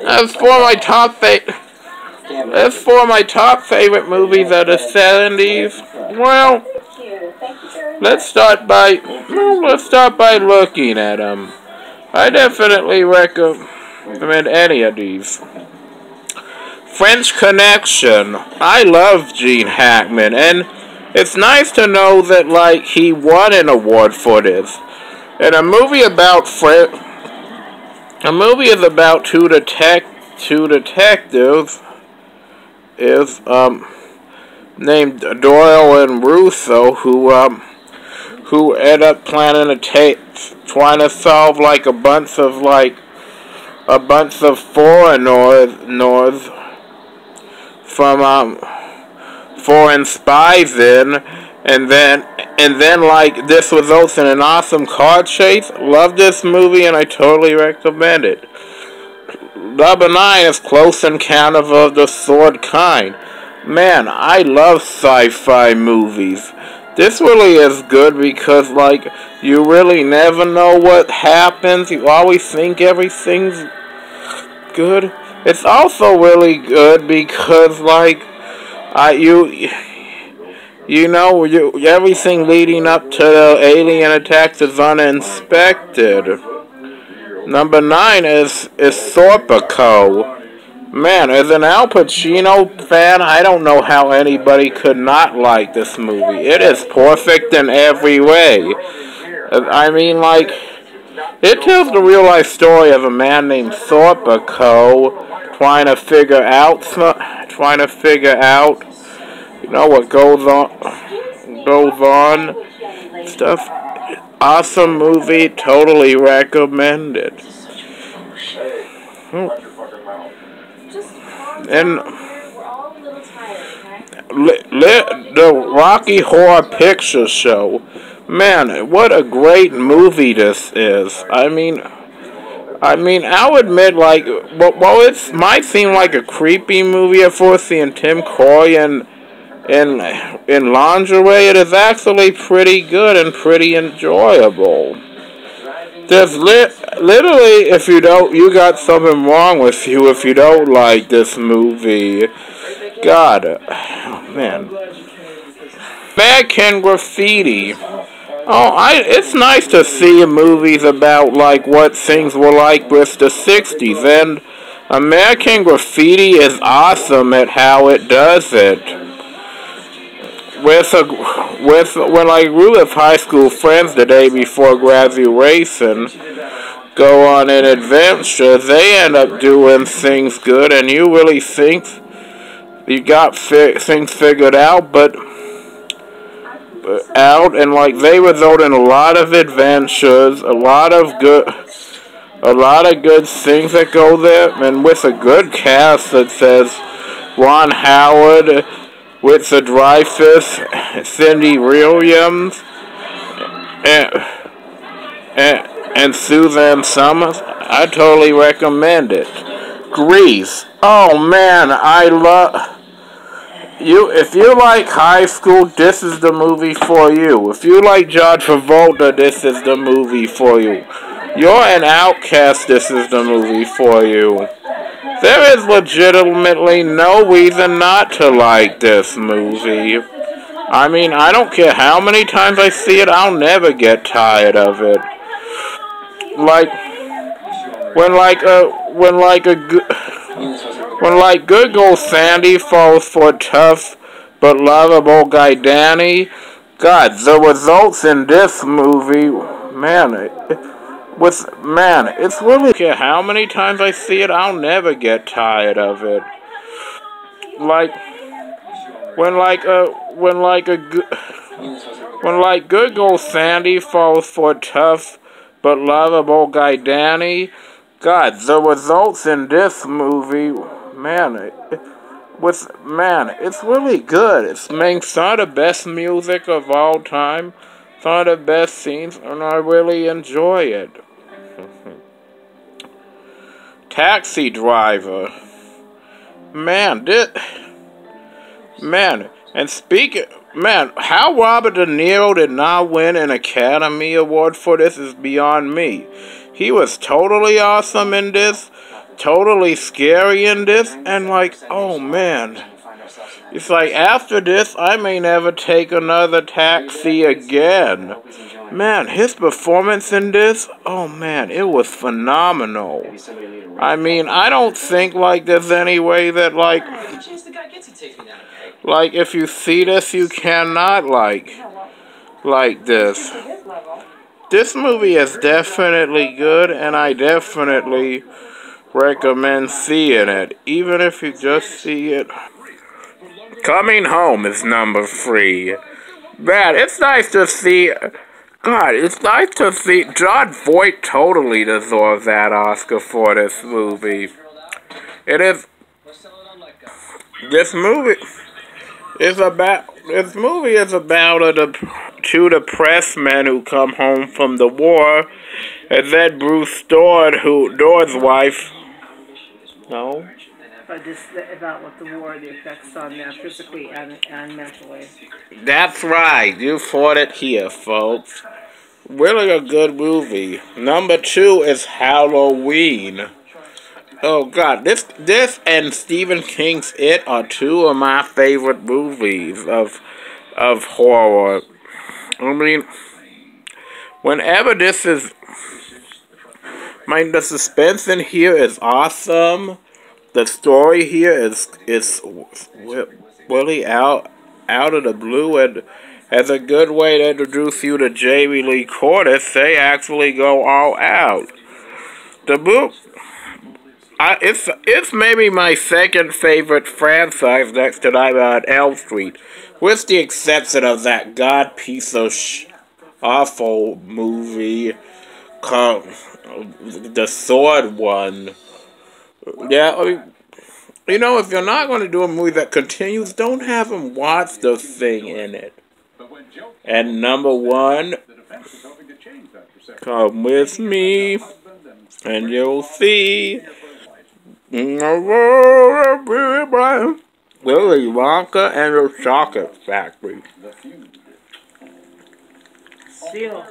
As for my top favorite movies of the 70s, well, let's start by looking at them. I definitely recommend any of these. French Connection. I love Gene Hackman, and it's nice to know that like he won an award for this. And a movie is about two detectives named Doyle and Russo who end up planning trying to solve like a bunch of foreigners from foreign spies and then like this results in an awesome car chase. Love this movie and I totally recommend it. Number 9 is Close Encounters of the Third Kind. Man, I love sci-fi movies. This really is good because like you really never know what happens. You always think everything's good. It's also really good because like everything leading up to the alien attacks is uninspected. Number 9 is Sorpico. Man, as an Al Pacino fan, I don't know how anybody could not like this movie. It is perfect in every way. I mean, like, it tells the real life story of a man named Sorpico trying to figure out what goes on stuff. Awesome movie, totally recommended. And the Rocky Horror Picture Show. Man, what a great movie this is. I mean, I'll admit, like, well, it might seem like a creepy movie at first, seeing Tim Curry in lingerie. It is actually pretty good and pretty enjoyable. There's literally, if you got something wrong with you if you don't like this movie. God, man. American Graffiti. It's nice to see movies about like what things were like with the 60s, and American Graffiti is awesome at how it does it. When I grew with high school friends the day before graduation, go on an adventure, they end up doing things good, and you really think you got things figured out, and like they result in a lot of adventures, a lot of good things that go there, and with a good cast that says Ron Howard, Richard Dreyfuss, Cindy Williams, and Suzanne Summers. I totally recommend it. Grease. Oh man, I love you. If you like high school, this is the movie for you. If you like John Travolta, this is the movie for you. You're an outcast, this is the movie for you. There is legitimately no reason not to like this movie. I mean, I don't care how many times I see it, I'll never get tired of it. When good girl Sandy falls for tough but lovable guy Danny, God, the results in this movie, it's really care how many times I see it, I'll never get tired of it. When good girl Sandy falls for tough but lovable guy Danny, God, the results in this movie, it's really good. It's some of the best music of all time, some of the best scenes, and I really enjoy it. Taxi Driver. How Robert De Niro did not win an Academy Award for this is beyond me. He was totally awesome in this, totally scary in this, and like, oh man. It's like, after this, I may never take another taxi again. Man, his performance in this, oh man, it was phenomenal. I mean, I don't think like there's any way that like if you see this, you cannot like this. This movie is definitely good, and I definitely recommend seeing it, even if you just see it. Coming Home is number 3. Man, it's nice to see. God, it's nice to see. Jon Voight totally deserves that Oscar for this movie. It is. This movie is about two depressed men who come home from the war, and then Bruce Dorr's wife. No. But this about what the war, the effects on them physically and mentally. That's right. You fought it here, folks. Really a good movie. Number 2 is Halloween. Oh God, this and Stephen King's It are 2 of my favorite movies of horror. I mean, whenever this is, the suspense in here is awesome. The story here is really out of the blue, and as a good way to introduce you to Jamie Lee Curtis, they actually go all out. The book, it's maybe my second favorite franchise next to Nightmare on Elm Street, with the exception of that god piece of awful movie called The Sword one. Yeah, I mean, you know, if you're not going to do a movie that continues, don't have them watch the thing in it. And number 1, come with me, and you'll see Willy Wonka and the Chocolate Factory. Seal.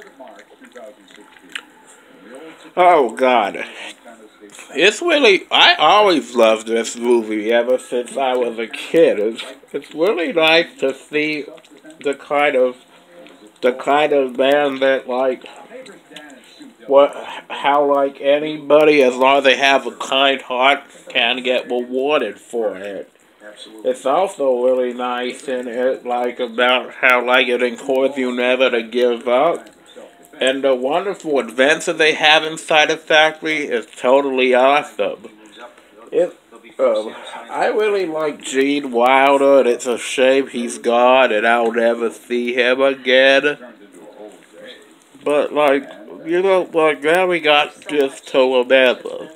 Oh God. It's really, I always loved this movie ever since I was a kid. It's really nice to see the kind of man that how anybody, as long as they have a kind heart, can get rewarded for it. It's also really nice in it, about how it encourages you never to give up. And the wonderful adventure they have inside the factory is totally awesome. I really like Gene Wilder, and it's a shame he's gone and I'll never see him again. But, now we got this to remember.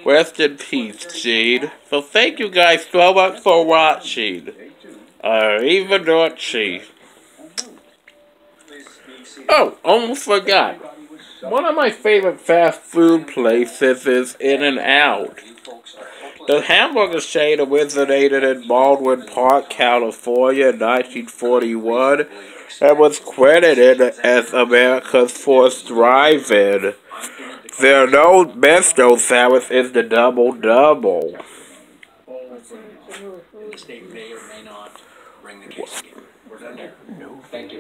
Rest in peace, Gene. So thank you guys so much for watching. Arrivederci. Oh, almost forgot. One of my favorite fast food places is In-N-Out. The hamburger chain originated in Baldwin Park, California in 1941 and was credited as America's first drive-in. Their best known sandwich is the Double Double. The state may or may not bring the case again. We're done there. Thank you.